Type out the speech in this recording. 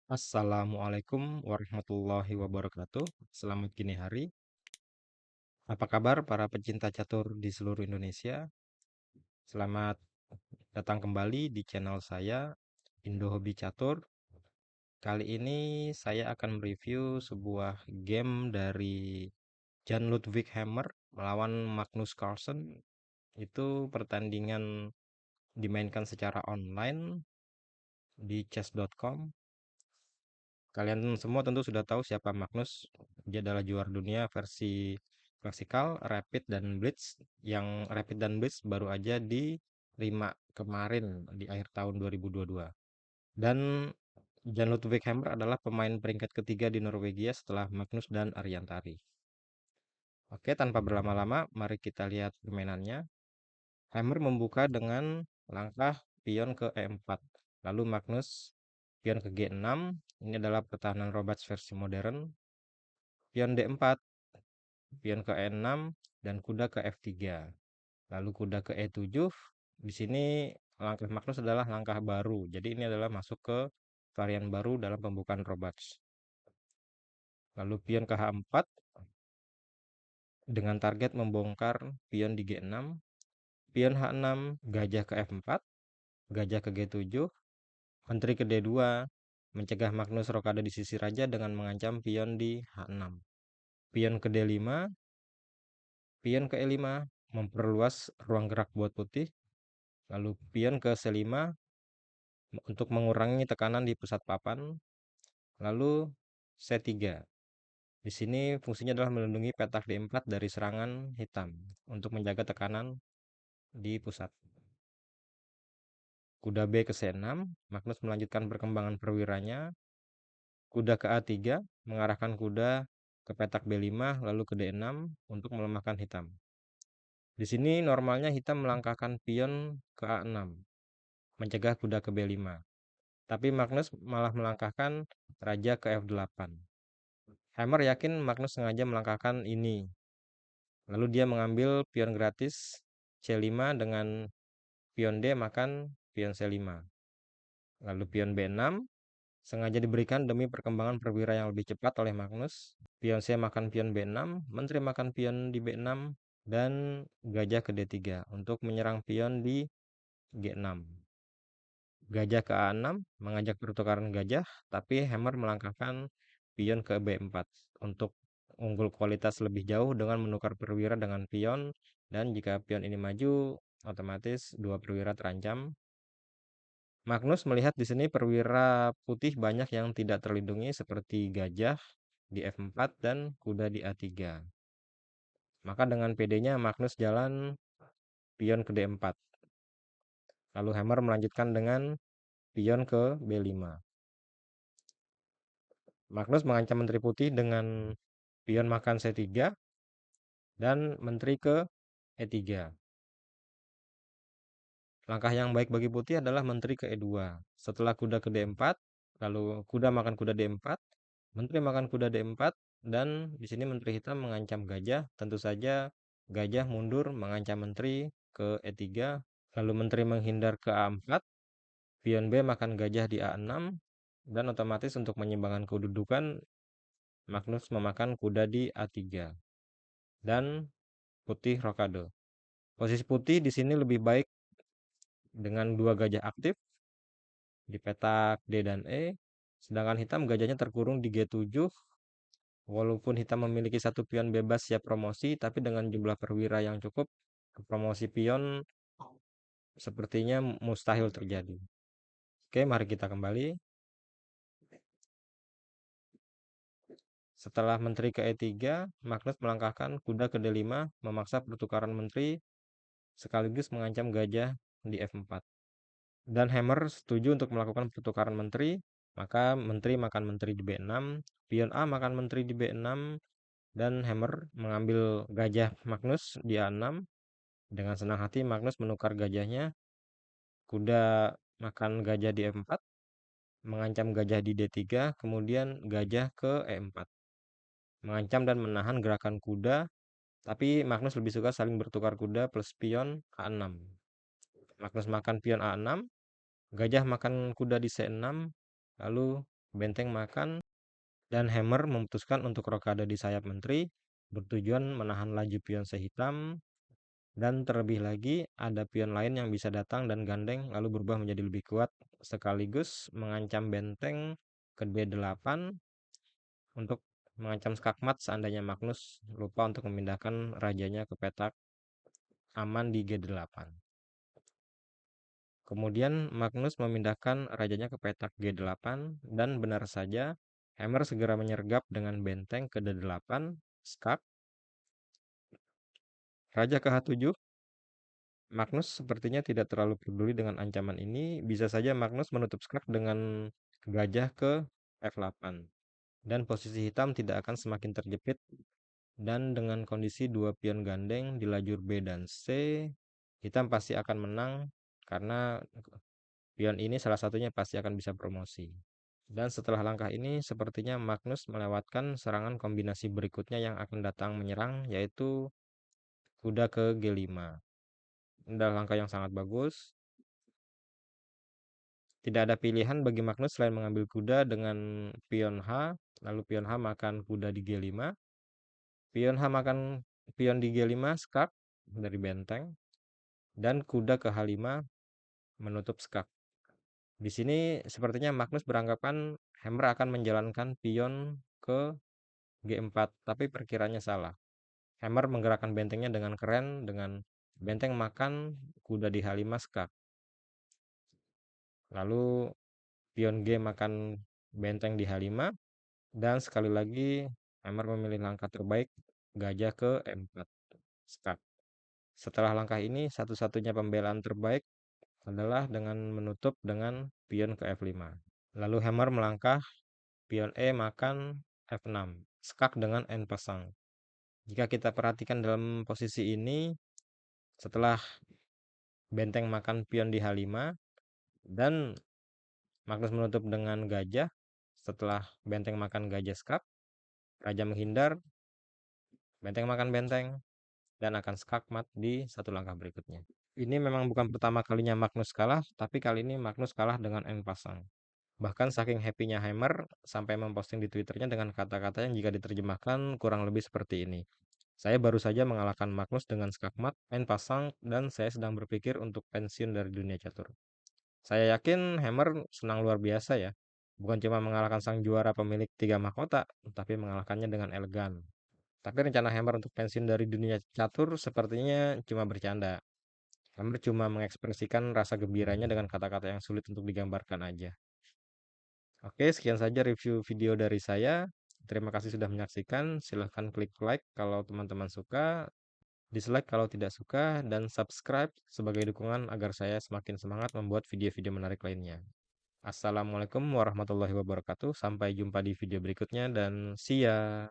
Assalamualaikum warahmatullahi wabarakatuh. Selamat gini hari. Apa kabar para pecinta catur di seluruh Indonesia? Selamat datang kembali di channel saya, Indo Hobi Catur. Kali ini saya akan mereview sebuah game dari Jan Ludwig Hammer melawan Magnus Carlsen. Itu pertandingan dimainkan secara online di chess.com. Kalian semua tentu sudah tahu siapa Magnus. Dia adalah juara dunia versi klasikal, Rapid, dan Blitz. Yang Rapid dan Blitz baru aja di 5 kemarin di akhir tahun 2022. Dan Jan Ludwig Hammer adalah pemain peringkat ketiga di Norwegia setelah Magnus dan Ariantari. Oke, tanpa berlama-lama, mari kita lihat permainannya. Hammer membuka dengan langkah pion ke E4. Lalu Magnus pion ke G6. Ini adalah pertahanan Roberts versi modern. Pion D4, pion ke E6, dan kuda ke F3. Lalu kuda ke E7. Di sini langkah Magnus adalah langkah baru. Jadi ini adalah masuk ke varian baru dalam pembukaan Roberts. Lalu pion ke H4 dengan target membongkar pion di G6. Pion H6, gajah ke F4, gajah ke G7, menteri ke D2, mencegah Magnus rokade di sisi raja dengan mengancam pion di H6. Pion ke D5, pion ke E5, memperluas ruang gerak buat putih. Lalu pion ke C5 untuk mengurangi tekanan di pusat papan. Lalu C3. Di sini fungsinya adalah melindungi petak D4 dari serangan hitam untuk menjaga tekanan di pusat. Kuda B ke C6, Magnus melanjutkan perkembangan perwiranya. Kuda ke A3, mengarahkan kuda ke petak B5 lalu ke D6 untuk melemahkan hitam. Di sini normalnya hitam melangkahkan pion ke A6, mencegah kuda ke B5. Tapi Magnus malah melangkahkan raja ke F8. Hammer yakin Magnus sengaja melangkahkan ini. Lalu dia mengambil pion gratis C5 dengan pion D makan pion C5. Lalu pion B6 sengaja diberikan demi perkembangan perwira yang lebih cepat oleh Magnus. Pion C makan pion B6, menteri makan pion di B6, dan gajah ke D3 untuk menyerang pion di G6. Gajah ke A6 mengajak pertukaran gajah, tapi Hammer melangkahkan pion ke B4 untuk unggul kualitas lebih jauh dengan menukar perwira dengan pion, dan jika pion ini maju, otomatis dua perwira terancam. Magnus melihat di sini perwira putih banyak yang tidak terlindungi seperti gajah di F4 dan kuda di A3. Maka dengan PD-nya Magnus jalan pion ke D4. Lalu Hammer melanjutkan dengan pion ke B5. Magnus mengancam menteri putih dengan pion makan C3 dan menteri ke E3. Langkah yang baik bagi putih adalah menteri ke E2. Setelah kuda ke D4, lalu kuda makan kuda D4, menteri makan kuda D4, dan di sini menteri hitam mengancam gajah. Tentu saja gajah mundur mengancam menteri ke E3, lalu menteri menghindar ke A4, pion B makan gajah di A6, dan otomatis untuk menyeimbangkan kedudukan Magnus memakan kuda di A3 dan putih rokade. Posisi putih di sini lebih baik dengan dua gajah aktif di petak D dan E, sedangkan hitam gajahnya terkurung di G7. Walaupun hitam memiliki satu pion bebas siap promosi, tapi dengan jumlah perwira yang cukup, promosi pion sepertinya mustahil terjadi. Oke, mari kita kembali. Setelah menteri ke E3, Magnus melangkahkan kuda ke D5, memaksa pertukaran menteri sekaligus mengancam gajah di F4. Dan Hammer setuju untuk melakukan pertukaran menteri, maka menteri makan menteri di B6, pion A makan menteri di B6, dan Hammer mengambil gajah Magnus di A6. Dengan senang hati Magnus menukar gajahnya, kuda makan gajah di F4, mengancam gajah di D3, kemudian gajah ke E4. Mengancam dan menahan gerakan kuda, tapi Magnus lebih suka saling bertukar kuda plus pion A6. Magnus makan pion A6, gajah makan kuda di C6, lalu benteng makan, dan hammer memutuskan untuk rokade di sayap menteri, bertujuan menahan laju pion sehitam, dan terlebih lagi ada pion lain yang bisa datang dan gandeng lalu berubah menjadi lebih kuat, sekaligus mengancam benteng ke D8 untuk mengancam skakmat seandainya Magnus lupa untuk memindahkan rajanya ke petak aman di G8. Kemudian Magnus memindahkan rajanya ke petak G8 dan benar saja Hammer segera menyergap dengan benteng ke D8, skak, raja ke H7. Magnus sepertinya tidak terlalu peduli dengan ancaman ini. Bisa saja Magnus menutup skak dengan gajah ke F8. Dan posisi hitam tidak akan semakin terjepit. Dan dengan kondisi dua pion gandeng di lajur B dan C, hitam pasti akan menang karena pion ini salah satunya pasti akan bisa promosi. Dan setelah langkah ini, sepertinya Magnus melewatkan serangan kombinasi berikutnya yang akan datang menyerang, yaitu kuda ke G5. Ini adalah langkah yang sangat bagus. Tidak ada pilihan bagi Magnus selain mengambil kuda dengan pion H, lalu pion H makan kuda di G5. Pion H makan pion di G5, skak dari benteng, dan kuda ke H5 menutup skak. Di sini sepertinya Magnus beranggapan Hammer akan menjalankan pion ke G4, tapi perkiranya salah. Hammer menggerakkan bentengnya dengan keren dengan benteng makan kuda di H5 skak. Lalu pion G makan benteng di H5 dan sekali lagi Hammer memilih langkah terbaik gajah ke E4 skak. Setelah langkah ini satu-satunya pembelaan terbaik adalah dengan menutup dengan pion ke F5. Lalu Hammer melangkah pion E makan F6 skak dengan N pasang. Jika kita perhatikan dalam posisi ini, setelah benteng makan pion di H5 dan Magnus menutup dengan gajah, setelah benteng makan gajah skak, raja menghindar, benteng makan benteng, dan akan skakmat di satu langkah berikutnya. Ini memang bukan pertama kalinya Magnus kalah, tapi kali ini Magnus kalah dengan N pasang. Bahkan saking happy-nya Hammer sampai memposting di Twitternya dengan kata-kata yang jika diterjemahkan kurang lebih seperti ini. Saya baru saja mengalahkan Magnus dengan skakmat, N pasang, dan saya sedang berpikir untuk pensiun dari dunia catur. Saya yakin Hammer senang luar biasa ya. Bukan cuma mengalahkan sang juara pemilik 3 mahkota, tapi mengalahkannya dengan elegan. Tapi rencana Hammer untuk pensiun dari dunia catur sepertinya cuma bercanda. Hammer cuma mengekspresikan rasa gembiranya dengan kata-kata yang sulit untuk digambarkan aja. Oke, sekian saja review video dari saya. Terima kasih sudah menyaksikan. Silahkan klik like kalau teman-teman suka, dislike kalau tidak suka, dan subscribe sebagai dukungan agar saya semakin semangat membuat video-video menarik lainnya. Assalamualaikum warahmatullahi wabarakatuh. Sampai jumpa di video berikutnya dan see ya.